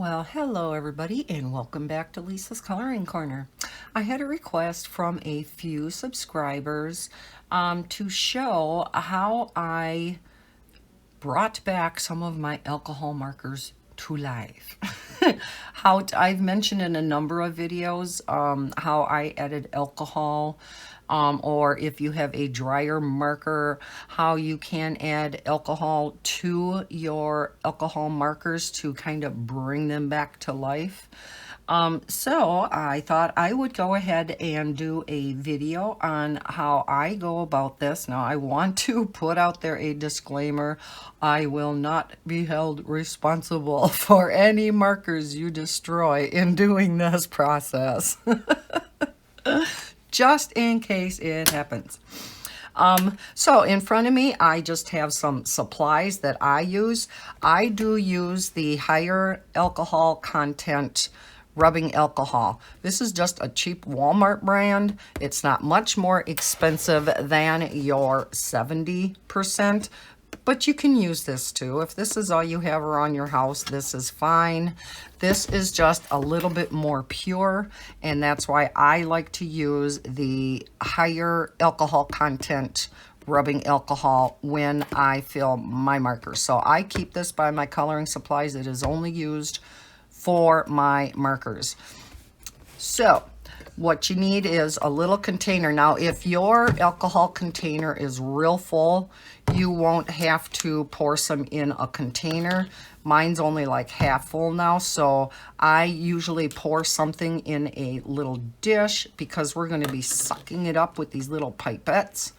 Well, hello everybody and welcome back to Lisa's Coloring Corner. I had a request from a few subscribers to show how I brought back some of my alcohol markers to life. How I've mentioned in a number of videos how I added alcohol, or if you have a dryer marker, how you can add alcohol to your alcohol markers to kind of bring them back to life. So I thought I would go ahead and do a video on how I go about this. Now I want to put out there a disclaimer. I will not be held responsible for any markers you destroy in doing this process. Just in case it happens. So in front of me, I just have some supplies that I use. I do use the higher alcohol content rubbing alcohol. This is just a cheap Walmart brand. It's not much more expensive than your 70%, but you can use this too. If this is all you have around your house, this is fine. This is just a little bit more pure, and that's why I like to use the higher alcohol content rubbing alcohol when I fill my markers. So I keep this by my coloring supplies. It is only used for my markers. So what you need is a little container. Now, if your alcohol container is real full, you won't have to pour some in a container. Mine's only like half full now, so I usually pour something in a little dish because we're going to be sucking it up with these little pipettes.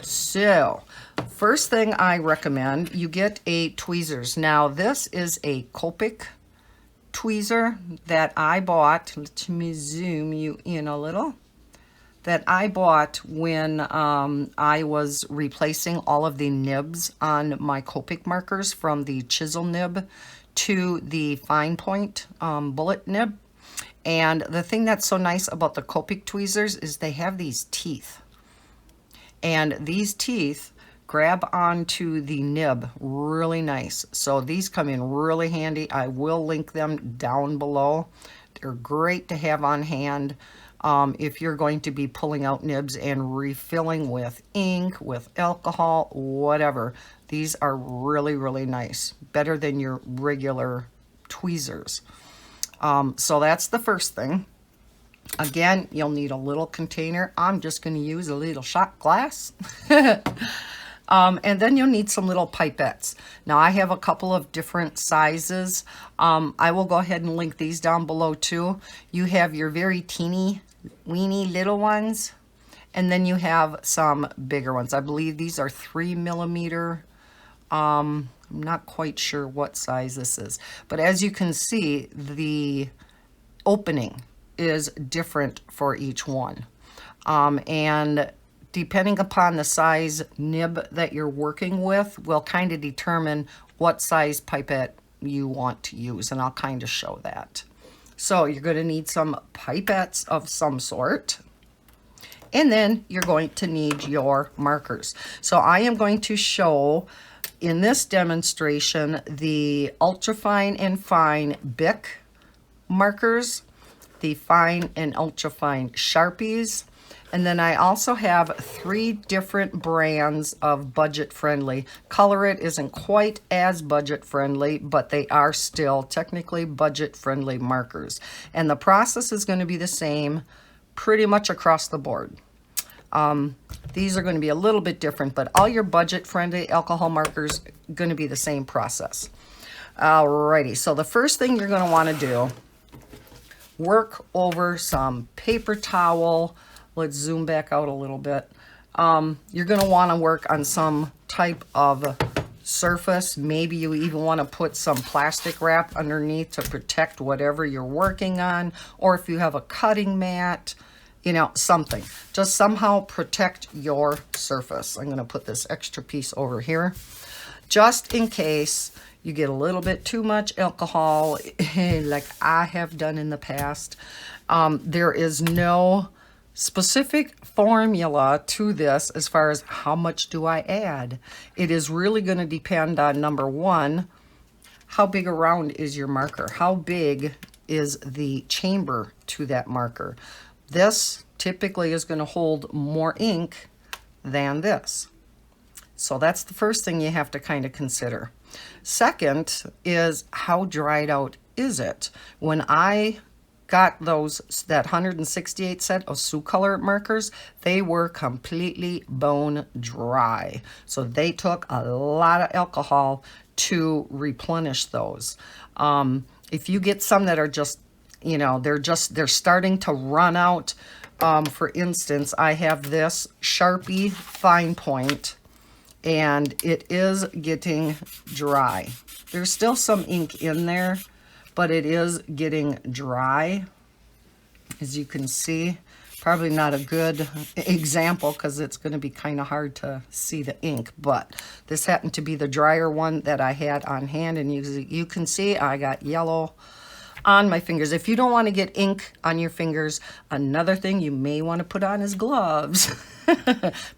So first thing I recommend, you get a tweezers. Now this is a Copic tweezer that I bought. Let me zoom you in a little. That I bought when I was replacing all of the nibs on my Copic markers from the chisel nib to the fine point bullet nib. And the thing that's so nice about the Copic tweezers is they have these teeth. And these teeth grab onto the nib really nice. So these come in really handy. I will link them down below. They're great to have on hand if you're going to be pulling out nibs and refilling with ink, with alcohol, whatever. These are really, really nice. Better than your regular tweezers. So that's the first thing. Again, you'll need a little container. I'm just going to use a little shot glass. And then you'll need some little pipettes. Now I have a couple of different sizes. I will go ahead and link these down below too. You have your very teeny, weeny little ones, and then you have some bigger ones. I believe these are 3mm. I'm not quite sure what size this is, but as you can see, the opening is different for each one. And depending upon the size nib that you're working with will kind of determine what size pipette you want to use, and I'll kind of show that. So you're going to need some pipettes of some sort, and then you're going to need your markers. So I am going to show in this demonstration the ultrafine and fine Bic markers, the fine and ultrafine Sharpies, and then I also have 3 different brands of budget-friendly. Colorit isn't quite as budget-friendly, but they are still technically budget-friendly markers. And the process is going to be the same pretty much across the board. These are going to be a little bit different, but all your budget-friendly alcohol markers are going to be the same process. Alrighty, so the first thing you're going to want to do, work over some paper towel. Let's zoom back out a little bit. You're going to want to work on some type of surface. Maybe you even want to put some plastic wrap underneath to protect whatever you're working on. Or if you have a cutting mat, you know, something. Just somehow protect your surface. I'm going to put this extra piece over here. Just in case you get a little bit too much alcohol, like I have done in the past. There is no specific formula to this as far as how much do I add. It is really going to depend on, number one, how big around is your marker? How big is the chamber to that marker? This typically is going to hold more ink than this. So that's the first thing you have to kind of consider. Second is, how dried out is it? When I got that 168 set of Sioux color markers, they were completely bone dry. So they took a lot of alcohol to replenish those. If you get some that are just, you know, they're starting to run out. For instance, I have this Sharpie fine point, and it is getting dry. There's still some ink in there, but it is getting dry, as you can see. Probably not a good example because it's going to be kind of hard to see the ink, but this happened to be the drier one that I had on hand, and you can see I got yellow on my fingers. If you don't want to get ink on your fingers, another thing you may want to put on is gloves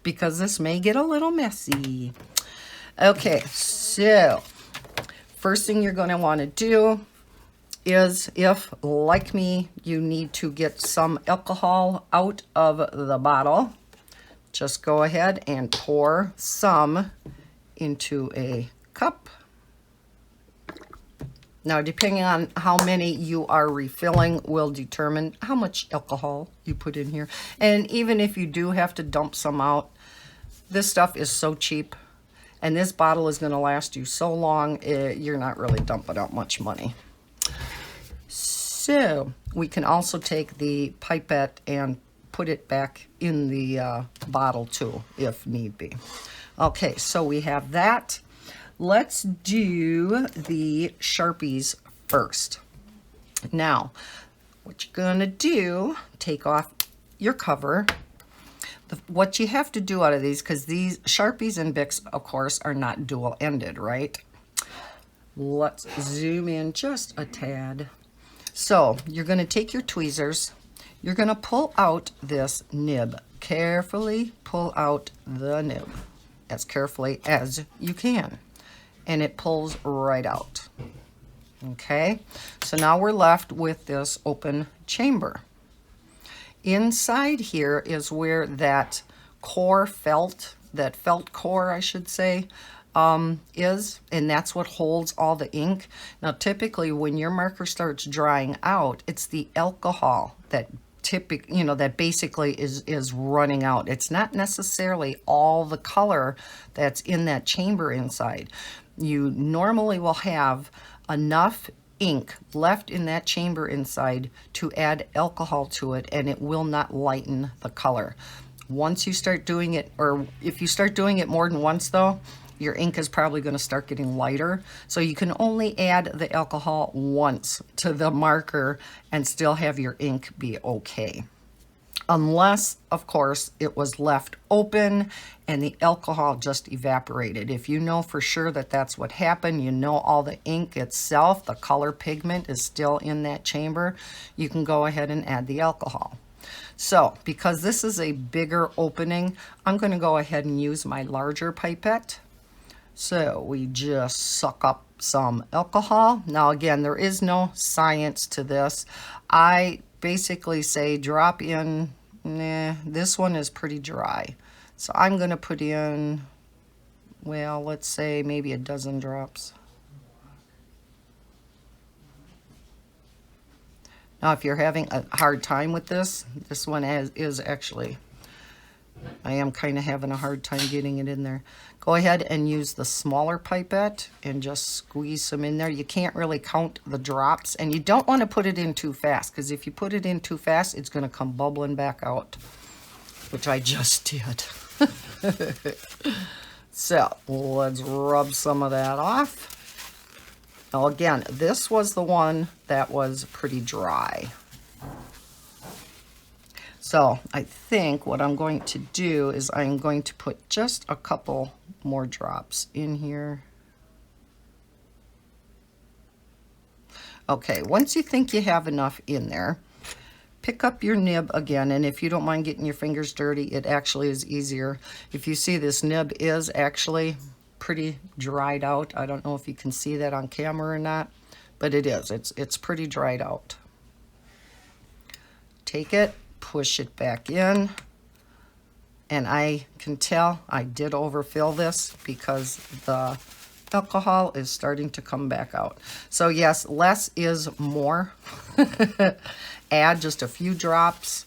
because this may get a little messy. Okay, so first thing you're going to want to do is, if, like me, you need to get some alcohol out of the bottle, just go ahead and pour some into a cup. Now, depending on how many you are refilling will determine how much alcohol you put in here. And even if you do have to dump some out, this stuff is so cheap, and this bottle is going to last you so long, you're not really dumping out much money. So we can also take the pipette and put it back in the bottle too, if need be. Okay, so we have that. Let's do the Sharpies first. Now, what you're gonna do, take off your cover. What you have to do out of these, because these Sharpies and Bics, of course, are not dual-ended, right? Let's zoom in just a tad. So you're going to take your tweezers, you're going to pull out this nib. Carefully pull out the nib as carefully as you can, and it pulls right out. Okay, so now we're left with this open chamber. Inside here is where that core felt, that felt core, I should say, is, and that's what holds all the ink. Now, typically when your marker starts drying out, it's the alcohol that that basically is running out. It's not necessarily all the color that's in that chamber inside. You normally will have enough ink left in that chamber inside to add alcohol to it, and it will not lighten the color. Once you start doing it, or if you start doing it more than once though, your ink is probably going to start getting lighter. So you can only add the alcohol once to the marker and still have your ink be okay. Unless, of course, it was left open and the alcohol just evaporated. If you know for sure that that's what happened, you know all the ink itself, the color pigment is still in that chamber, you can go ahead and add the alcohol. So, because this is a bigger opening, I'm going to go ahead and use my larger pipette. So we just suck up some alcohol. Now again, there is no science to this. I basically say drop in, this one is pretty dry. So I'm going to put in, well, let's say maybe a dozen drops. Now if you're having a hard time with this one is actually, I am kind of having a hard time getting it in there. Go ahead and use the smaller pipette and just squeeze some in there. You can't really count the drops, and you don't want to put it in too fast, because if you put it in too fast, it's going to come bubbling back out, which I just did. So let's rub some of that off. Now again, this was the one that was pretty dry. So I think what I'm going to do is I'm going to put just a couple more drops in here. Okay, once you think you have enough in there, pick up your nib again, and if you don't mind getting your fingers dirty, it actually is easier. If you see, this nib is actually pretty dried out. I don't know if you can see that on camera or not, but it is. It's pretty dried out. Take it, push it back in, and I can tell I did overfill this because the alcohol is starting to come back out. So yes, less is more. Add just a few drops,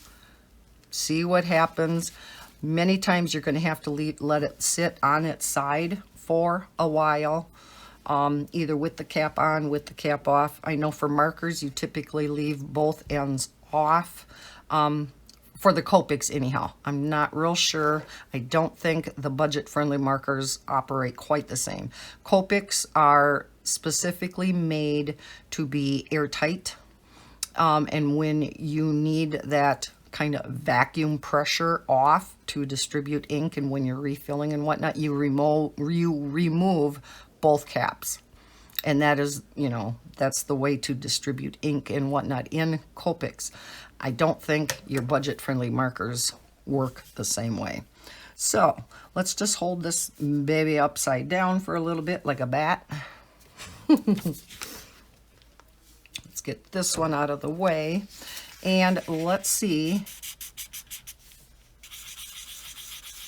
see what happens. Many times you're going to have to let it sit on its side for a while, either with the cap on, with the cap off. I know for markers, you typically leave both ends off. For the Copics anyhow. I'm not real sure. I don't think the budget-friendly markers operate quite the same. Copics are specifically made to be airtight, and when you need that kind of vacuum pressure off to distribute ink, and when you're refilling and whatnot, you remove both caps. And that is, you know, that's the way to distribute ink and whatnot in Copics. I don't think your budget-friendly markers work the same way. So let's just hold this baby upside down for a little bit like a bat. Let's get this one out of the way. And let's see.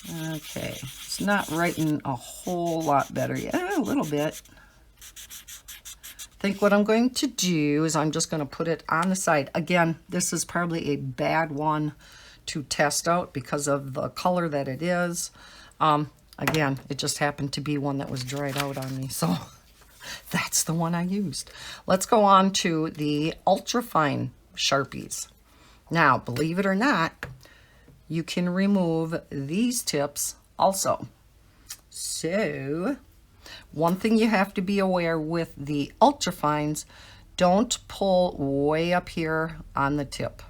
Okay, it's not writing a whole lot better yet. A little bit. I think what I'm going to do is I'm just going to put it on the side. Again, this is probably a bad one to test out because of the color that it is. Again, it just happened to be one that was dried out on me, so that's the one I used. Let's go on to the ultrafine Sharpies. Now, believe it or not, you can remove these tips also. So one thing you have to be aware with the ultrafines, don't pull way up here on the tip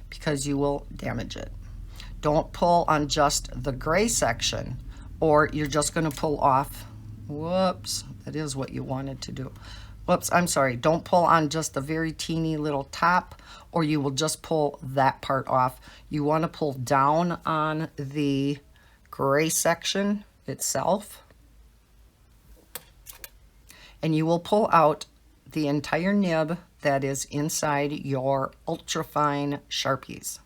because you will damage it. Don't pull on just the gray section, or you're just going to pull off. Whoops, that is what you wanted to do. Whoops, I'm sorry. Don't pull on just the very teeny little top, or you will just pull that part off. You want to pull down on the gray section itself, and you will pull out the entire nib that is inside your ultrafine Sharpies.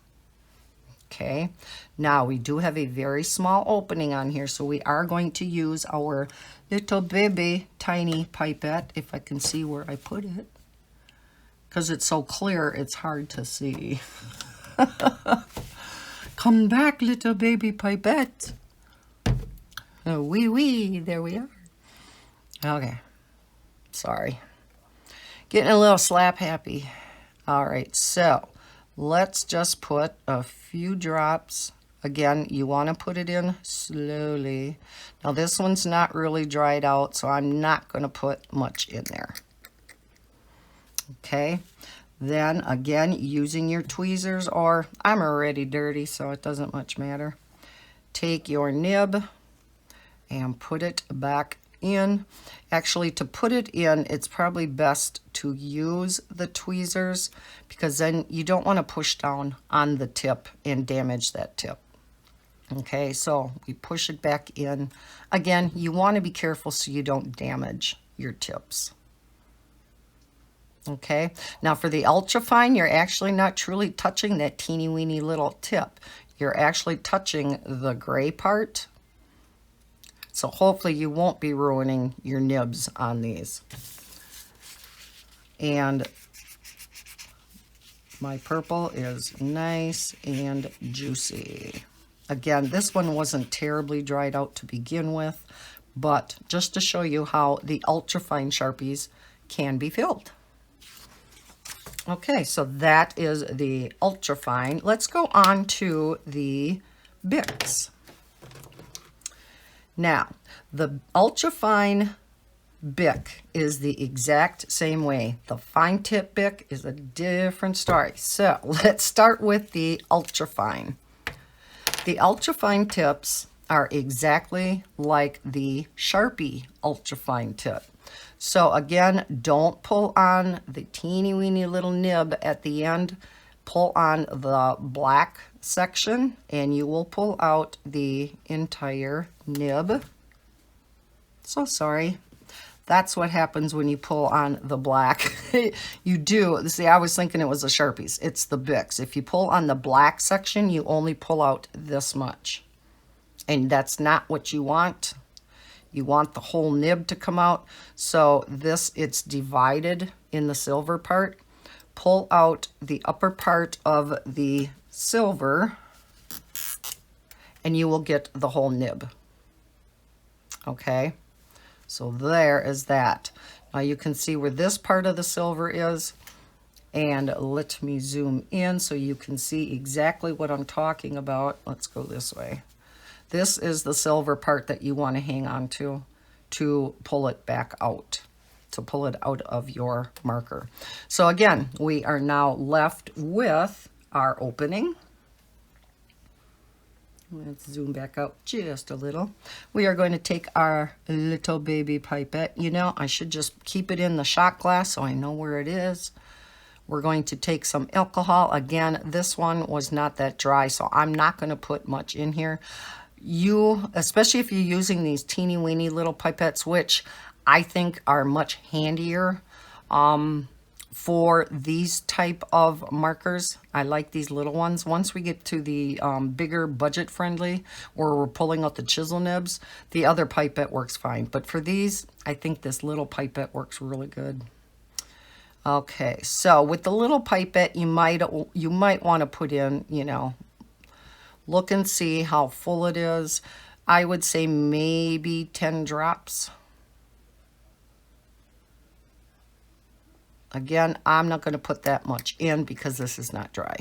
Okay, now we do have a very small opening on here, so we are going to use our little baby tiny pipette, if I can see where I put it, because it's so clear it's hard to see. Come back, little baby pipette. Oh, wee, there we are. Okay. Sorry. Getting a little slap happy. All right, so let's just put a few drops. Again, you want to put it in slowly. Now this one's not really dried out, so I'm not going to put much in there. Okay, then again, using your tweezers, or I'm already dirty, so it doesn't much matter. Take your nib and put it back in. Actually, to put it in, it's probably best to use the tweezers, because then you don't want to push down on the tip and damage that tip. Okay, so we push it back in. Again, you want to be careful so you don't damage your tips. Okay, now for the ultrafine, you're actually not truly touching that teeny weeny little tip. You're actually touching the gray part. So hopefully you won't be ruining your nibs on these. And my purple is nice and juicy. Again, this one wasn't terribly dried out to begin with, but just to show you how the ultrafine Sharpies can be filled. Okay, so that is the ultrafine. Let's go on to the Bics. Now, the ultrafine Bic is the exact same way. The fine tip Bic is a different story. So let's start with the ultrafine. The ultrafine tips are exactly like the Sharpie ultrafine tip. So again, don't pull on the teeny weeny little nib at the end. Pull on the black section and you will pull out the entire nib. So sorry. That's what happens when you pull on the black. You do. See, I was thinking it was the Sharpies. It's the Bics. If you pull on the black section, you only pull out this much. And that's not what you want. You want the whole nib to come out. So this, it's divided in the silver part. Pull out the upper part of the silver and you will get the whole nib. Okay, so there is that. Now you can see where this part of the silver is, and let me zoom in so you can see exactly what I'm talking about. Let's go this way. This is the silver part that you want to hang on to pull it back out, to pull it out of your marker. So again, we are now left with our opening. Let's zoom back out just a little. We are going to take our little baby pipette. You know, I should just keep it in the shot glass so I know where it is. We're going to take some alcohol. Again, this one was not that dry, so I'm not going to put much in here. You, especially if you're using these teeny weeny little pipettes, which I think are much handier for these type of markers. I like these little ones. Once we get to the bigger budget friendly, where we're pulling out the chisel nibs, the other pipette works fine. But for these, I think this little pipette works really good. Okay, so with the little pipette, you might want to put in, you know, look and see how full it is. I would say maybe 10 drops. Again, I'm not going to put that much in because this is not dry.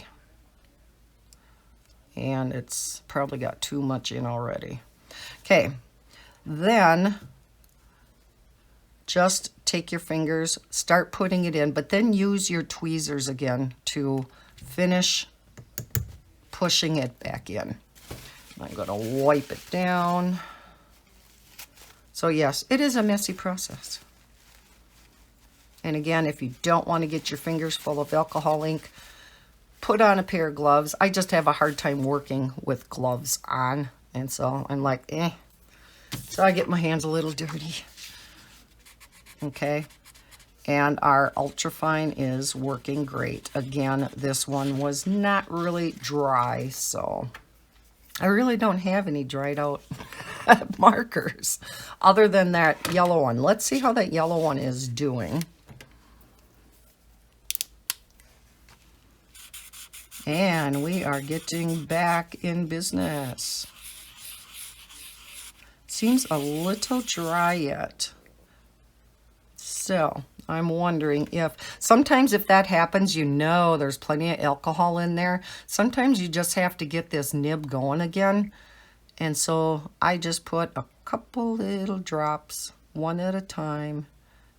And it's probably got too much in already. Okay, then just take your fingers, start putting it in, but then use your tweezers again to finish pushing it back in. I'm going to wipe it down. So yes, it is a messy process. And again, if you don't want to get your fingers full of alcohol ink, put on a pair of gloves. I just have a hard time working with gloves on. And so I'm like, eh. So I get my hands a little dirty. Okay. And our ultrafine is working great. Again, this one was not really dry, so I really don't have any dried out markers other than that yellow one. Let's see how that yellow one is doing. And we are getting back in business. Seems a little dry yet. So I'm wondering if, sometimes if that happens, you know there's plenty of alcohol in there. Sometimes you just have to get this nib going again. And so I just put a couple little drops, one at a time,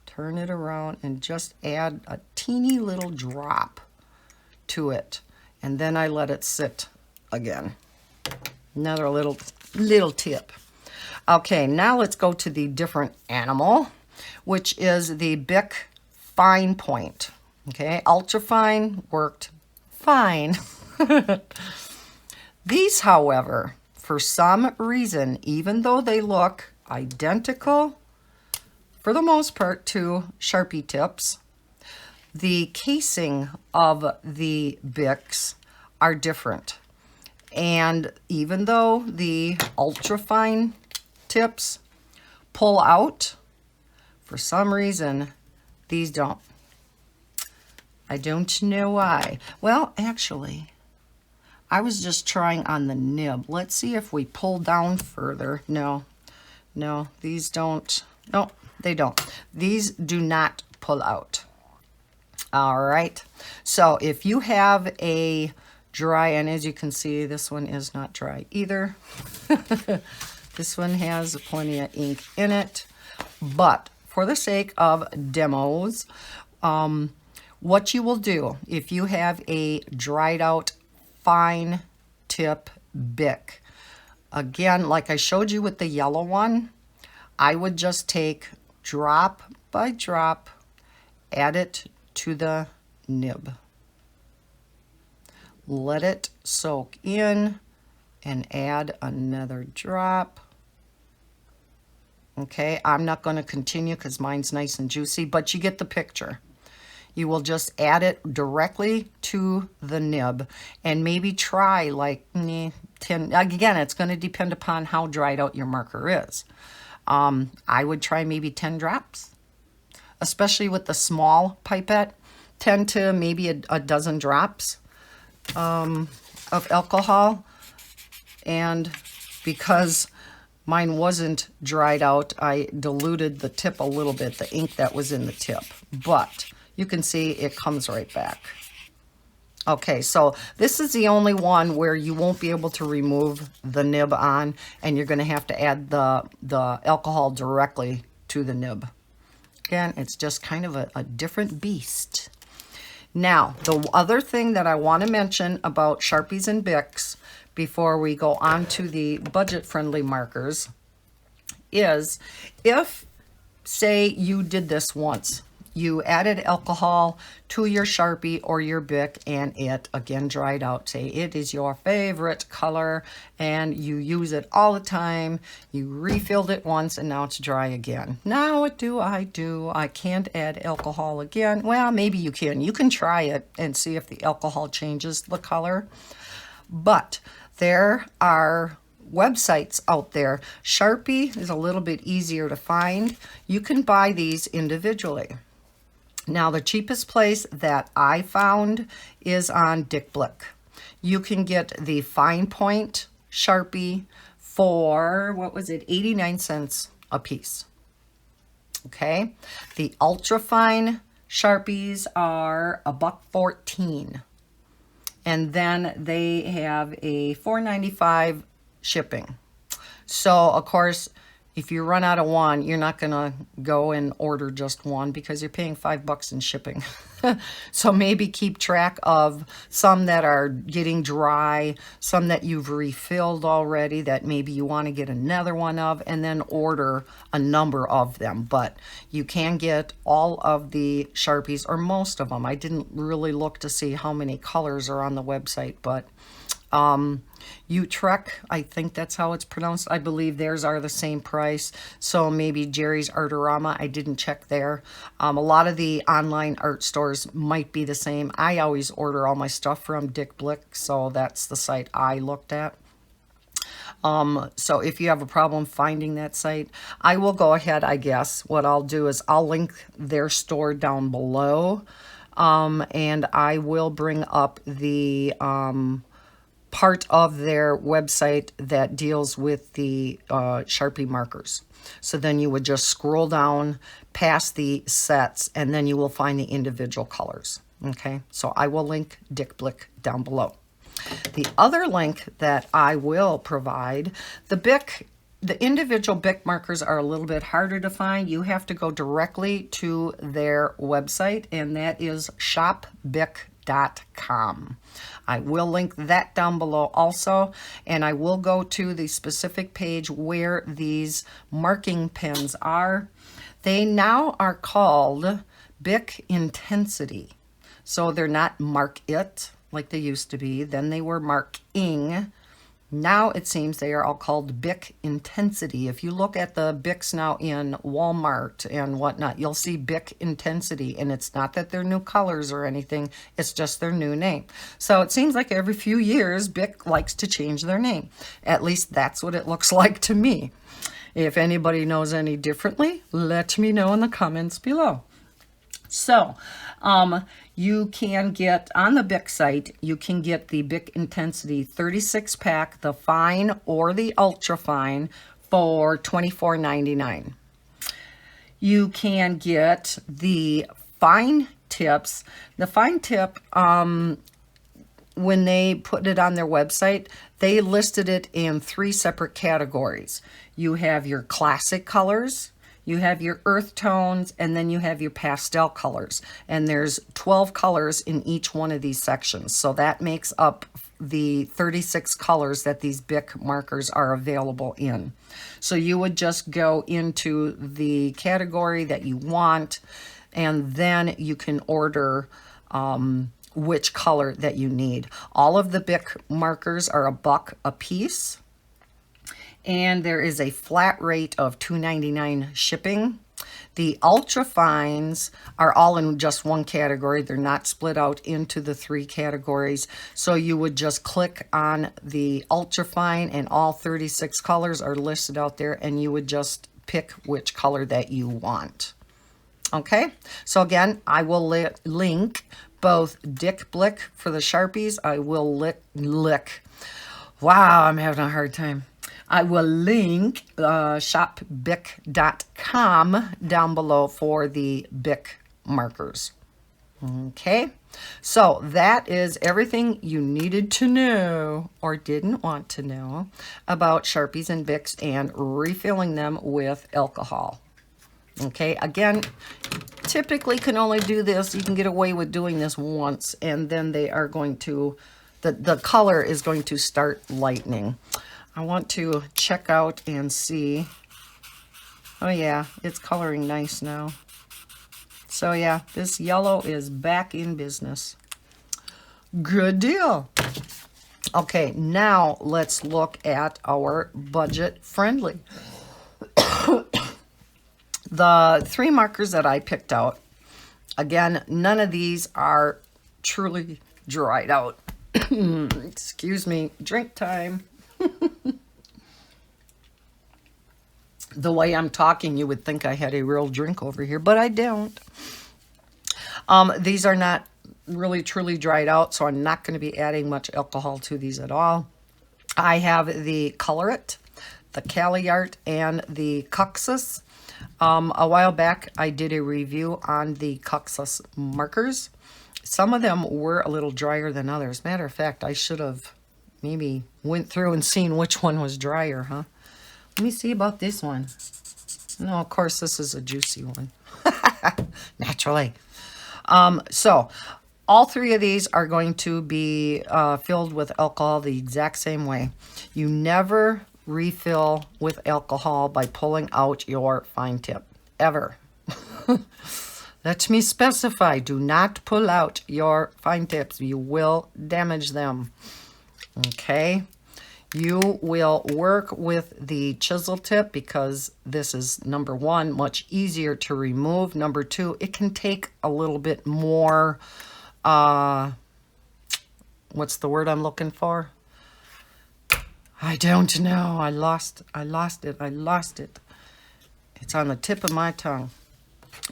turn it around and just add a teeny little drop to it. And then I let it sit again. Another little tip. Okay, now let's go to the different animal, which is the Bic Fine Point. Okay, ultrafine worked fine. These, however, for some reason, even though they look identical for the most part to Sharpie tips, the casing of the Bics are different. And even though the ultrafine tips pull out, for some reason, these don't. I don't know why. Well, actually, I was just trying on the nib. Let's see if we pull down further. No, these don't. No, they don't. These do not pull out. All right. So if you have a dry, and as you can see, this one is not dry either. This one has plenty of ink in it. But for the sake of demos, what you will do if you have a dried out fine tip Bic, again, like I showed you with the yellow one, I would just take drop by drop, add it to the nib. Let it soak in and add another drop. Okay, I'm not going to continue because mine's nice and juicy, but you get the picture. You will just add it directly to the nib and maybe try like 10. Again, it's going to depend upon how dried out your marker is. I would try maybe 10 drops, especially with the small pipette, 10 to maybe a dozen drops of alcohol. And because mine wasn't dried out, I diluted the tip a little bit, the ink that was in the tip. But you can see it comes right back. Okay, so this is the only one where you won't be able to remove the nib on, and you're going to have to add the alcohol directly to the nib. Again, it's just kind of a different beast. Now, the other thing that I want to mention about Sharpies and Bics before we go on to the budget-friendly markers is if, say, you did this once. You added alcohol to your Sharpie or your Bic and it again dried out. Say it is your favorite color and you use it all the time. You refilled it once and now it's dry again. Now what do? I can't add alcohol again. Well, maybe you can. You can try it and see if the alcohol changes the color. But there are websites out there. Sharpie is a little bit easier to find. You can buy these individually. Now, the cheapest place that I found is on Dick Blick. You can get the fine point Sharpie for, what was it, 89 cents a piece. Okay. The ultrafine Sharpies are $1.14. And then they have a $4.95 shipping. So, of course, if you run out of one, you're not going to go and order just one because you're paying $5 in shipping. So maybe keep track of some that are getting dry, some that you've refilled already that maybe you want to get another one of, and then order a number of them. But you can get all of the Sharpies, or most of them. I didn't really look to see how many colors are on the website, but Utrecht, I think that's how it's pronounced. I believe theirs are the same price. So maybe Jerry's Artorama, I didn't check there. A lot of the online art stores might be the same. I always order all my stuff from Dick Blick, so that's the site I looked at. So if you have a problem finding that site, I will go ahead, I guess. What I'll do is I'll link their store down below, and I will bring up the part of their website that deals with the Sharpie markers. So then you would just scroll down past the sets and then you will find the individual colors. Okay, so I will link Dick Blick down below. The other link that I will provide, the individual Bic markers are a little bit harder to find. You have to go directly to their website, and that is shopbic.com. I will link that down below also, and I will go to the specific page where these marking pens are. They now are called Bic Intensity. So they're not Mark It like they used to be. Then they were Marking. Now it seems they are all called Bic Intensity. If you look at the Bics now in Walmart and whatnot, you'll see Bic Intensity, and it's not that they're new colors or anything, it's just their new name. So it seems like every few years Bic likes to change their name. At least that's what it looks like to me. If anybody knows any differently, let me know in the comments below. So, you can get, on the Bic site, you can get the Bic Intensity 36 pack, the fine or the ultra fine, for $24.99. You can get the fine tips. The fine tip, when they put it on their website, they listed it in 3 separate categories. You have your classic colors, you have your earth tones, and then you have your pastel colors. And there's 12 colors in each one of these sections. So that makes up the 36 colors that these Bic markers are available in. So you would just go into the category that you want, and then you can order which color that you need. All of the Bic markers are $1 a piece. and there is a flat rate of $2.99 shipping. The ultrafines are all in just one category. They're not split out into the 3 categories. So you would just click on the ultrafine and all 36 colors are listed out there, and you would just pick which color that you want. Okay, so again, I will link both Dick Blick for the Sharpies. I will lick. Wow, I'm having a hard time. I will link shopbic.com down below for the Bic markers. Okay, so that is everything you needed to know or didn't want to know about Sharpies and Bics and refilling them with alcohol. Okay, again, typically can only do this. You can get away with doing this once, and then they are going to, the color is going to start lightening. I want to check out and see. Oh yeah, it's coloring nice now. So yeah, this yellow is back in business. Good deal. Okay, now let's look at our budget friendly. The 3 markers that I picked out, again, none of these are truly dried out. Excuse me, drink time. The way I'm talking, you would think I had a real drink over here, but I don't. These are not really truly dried out, so I'm not going to be adding much alcohol to these at all. I have the Colorit, the Caliart, and the Cuxus. A while back, I did a review on the Cuxus markers. Some of them were a little drier than others. Matter of fact, I should have maybe went through and seen which one was drier, huh? Let me see about this one. No, of course, this is a juicy one. Naturally. So, all 3 of these are going to be filled with alcohol the exact same way. You never refill with alcohol by pulling out your fine tip, ever. Let me specify, do not pull out your fine tips. You will damage them. Okay, you will work with the chisel tip because this is, number 1, much easier to remove. Number 2, it can take a little bit more, what's the word I'm looking for? I don't know. I lost it. It's on the tip of my tongue.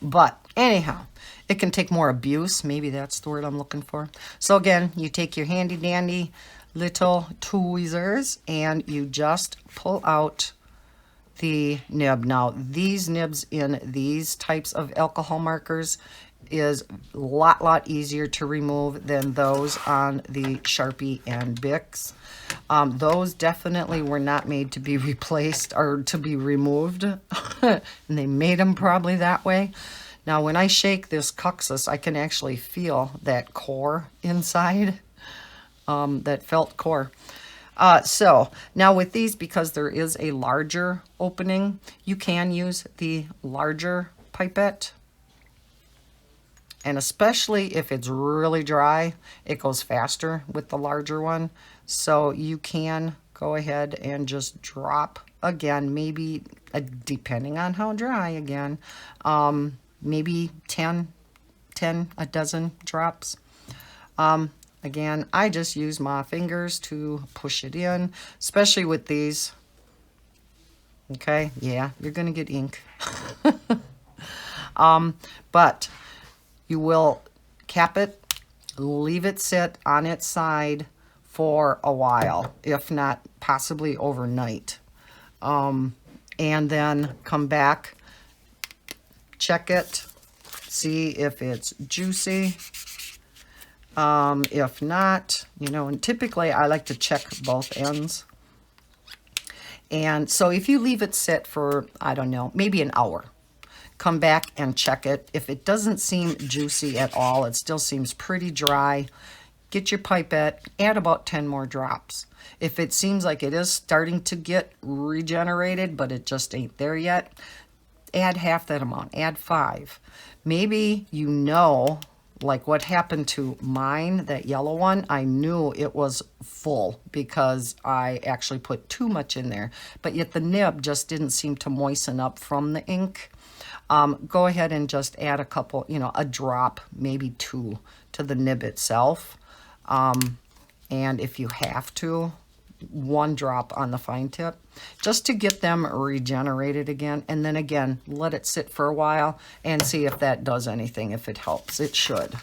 But anyhow, it can take more abuse. Maybe that's the word I'm looking for. So again, you take your handy dandy little tweezers and you just pull out the nib. Now, these nibs in these types of alcohol markers is a lot easier to remove than those on the Sharpie and Bics. Those definitely were not made to be replaced or to be removed. And they made them probably that way. Now, when I shake this Cuxus, I can actually feel that core inside, that felt core. So now with these, because there is a larger opening, you can use the larger pipette. And especially if it's really dry, it goes faster with the larger one. So you can go ahead and just drop again, maybe depending on how dry again, maybe 10, a dozen drops. Again, I just use my fingers to push it in, especially with these. Okay, yeah, you're gonna get ink. But you will cap it, leave it sit on its side for a while, if not possibly overnight. And then come back, check it, see if it's juicy. If not, you know, and typically I like to check both ends. And so if you leave it sit for, I don't know, maybe an hour, come back and check it. If it doesn't seem juicy at all, it still seems pretty dry, get your pipette, add about 10 more drops. If it seems like it is starting to get regenerated, but it just ain't there yet, add half that amount, add 5. Maybe you know, like what happened to mine, that yellow one, I knew it was full because I actually put too much in there. But yet the nib just didn't seem to moisten up from the ink. Go ahead and just add a couple, you know, a drop, maybe 2 to the nib itself. And if you have to, 1 drop on the fine tip, just to get them regenerated again. And then again, let it sit for a while and see if that does anything, if it helps. It should.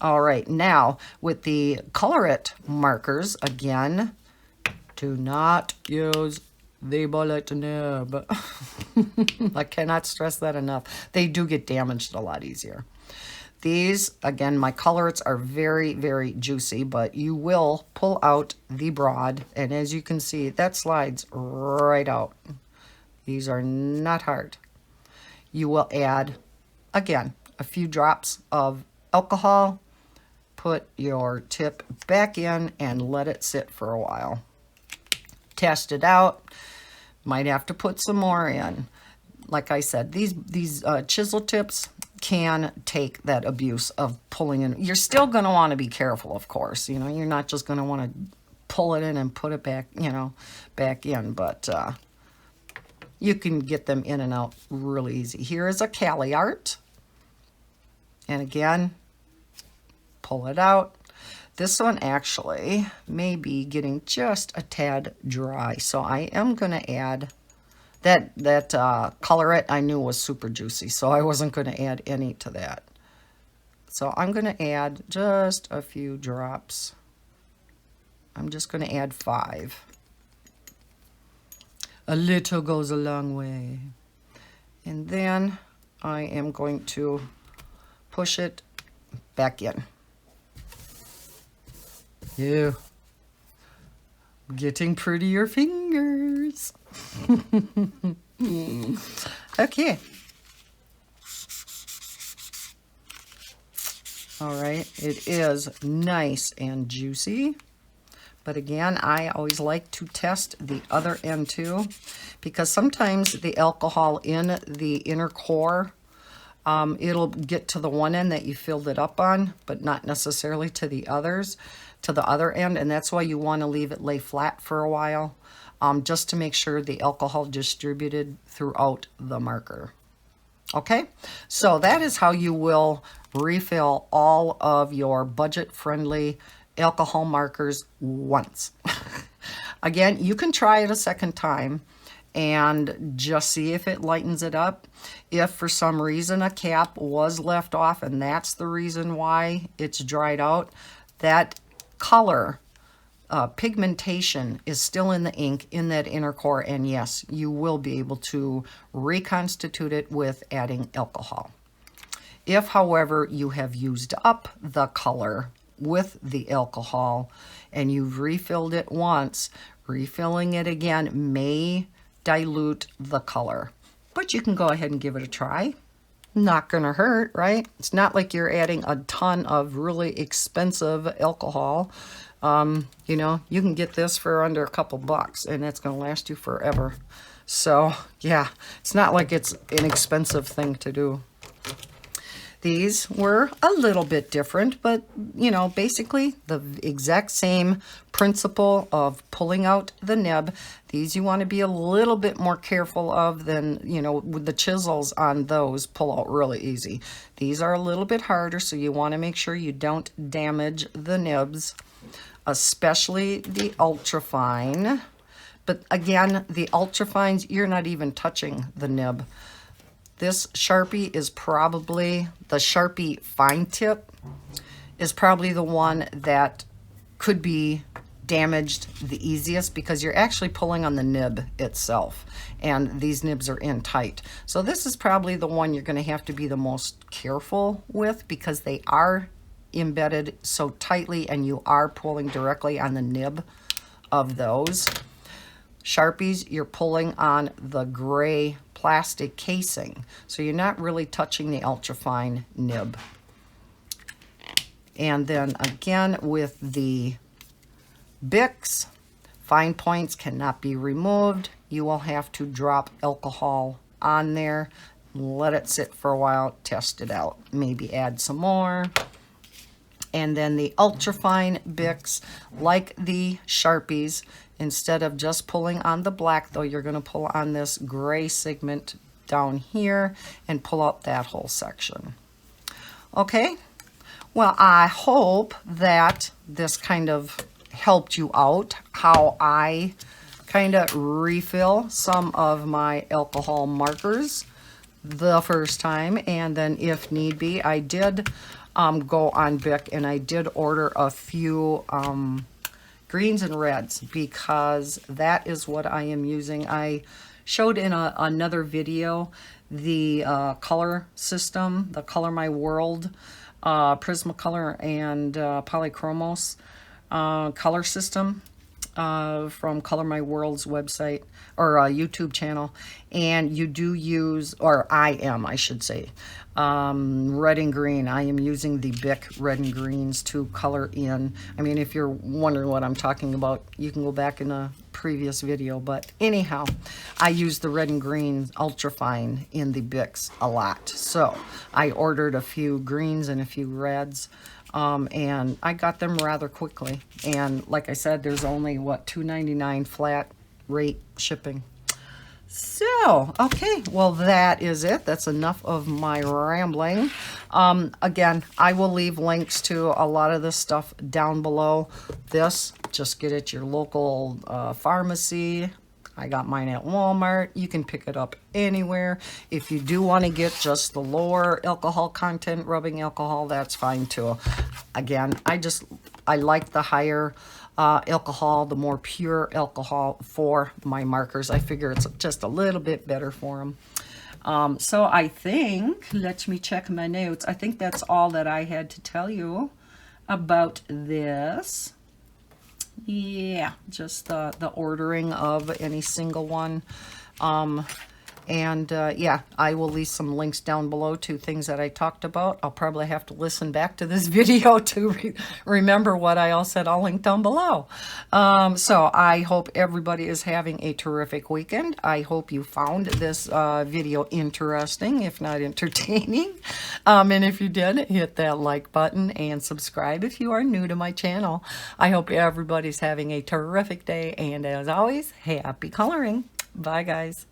All right, now with the colorit markers, again, do not use the bullet nib. I cannot stress that enough. They do get damaged a lot easier. These, again, my colorits are very, very juicy, but you will pull out the broad, and as you can see, that slides right out. These are not hard. You will add, again, a few drops of alcohol, put your tip back in, and let it sit for a while. Test it out. Might have to put some more in. Like I said, these chisel tips can take that abuse of pulling in. You're still going to want to be careful, of course. You know, you're not just going to want to pull it in and put it back, you know, back in. But you can get them in and out really easy. Here is a colorit. And again, pull it out. This one actually may be getting just a tad dry. So I am going to add that colorit. I knew was super juicy, so I wasn't going to add any to that. So I'm going to add just a few drops. I'm just going to add 5. A little goes a long way. And then I am going to push it back in. Yeah. Getting prettier fingers. Okay. All right, it is nice and juicy. But again, I always like to test the other end too, because sometimes the alcohol in the inner core, it'll get to the one end that you filled it up on, but not necessarily to the others, to the other end. And that's why you want to leave it lay flat for a while, just to make sure the alcohol distributed throughout the marker. Okay, so that is how you will refill all of your budget-friendly alcohol markers once. Again, you can try it a second time and just see if it lightens it up. If for some reason a cap was left off and that's the reason why it's dried out, that color pigmentation is still in the ink in that inner core, and yes, you will be able to reconstitute it with adding alcohol. If, however, you have used up the color with the alcohol and you've refilled it once, refilling it again may dilute the color. But you can go ahead and give it a try. Not gonna hurt, right? It's not like you're adding a ton of really expensive alcohol. You know, you can get this for under a couple bucks and it's gonna last you forever. So yeah, it's not like it's an expensive thing to do. These were a little bit different, but you know, basically the exact same principle of pulling out the nib. These you want to be a little bit more careful of than, you know, with the chisels on those pull out really easy. These are a little bit harder, so you want to make sure you don't damage the nibs, especially the ultrafine. But again, the ultrafines, you're not even touching the nib. This Sharpie is probably, the Sharpie fine tip is probably the one that could be damaged the easiest because you're actually pulling on the nib itself and these nibs are in tight. So this is probably the one you're going to have to be the most careful with because they are embedded so tightly and you are pulling directly on the nib of those. Sharpies, you're pulling on the gray plastic casing, so you're not really touching the ultrafine nib. And then again with the Bics, fine points cannot be removed. You will have to drop alcohol on there. let it sit for a while, test it out, maybe add some more. And then the ultrafine Bics, like the Sharpies, instead of just pulling on the black though, you're going to pull on this gray segment down here and pull out that whole section. Okay, well, I hope that this kind of helped you out, how I kind of refill some of my alcohol markers the first time, and then if need be, I did go on Bic and I did order a few greens and reds because that is what I am using. I showed in another video the color system, the Color My World Prismacolor and Polychromos color system from Color My World's website or YouTube channel, and you do use, or I should say, red and green. I am using the Bic red and greens to color in. I mean, if you're wondering what I'm talking about, you can go back in a previous video, but anyhow, I use the red and green ultrafine in the Bics a lot. So I ordered a few greens and a few reds, and I got them rather quickly. And like I said, there's only, what, $2.99 flat rate shipping. So, okay, well, that is it. That's enough of my rambling. Again, I will leave links to a lot of this stuff down below. This, just get at your local pharmacy. I got mine at Walmart. You can pick it up anywhere. If you do want to get just the lower alcohol content, rubbing alcohol, that's fine too. Again, I like the higher alcohol, the more pure alcohol for my markers. I figure it's just a little bit better for them. So I think, let me check my notes. I think that's all that I had to tell you about this. Yeah, just the ordering of any single one. Yeah, I will leave some links down below to things that I talked about. I'll probably have to listen back to this video to remember what I all said. I'll link down below. So I hope everybody is having a terrific weekend. I hope you found this video interesting, if not entertaining. And if you did, hit that like button and subscribe if you are new to my channel. I hope everybody's having a terrific day, and as always, happy coloring. Bye, guys.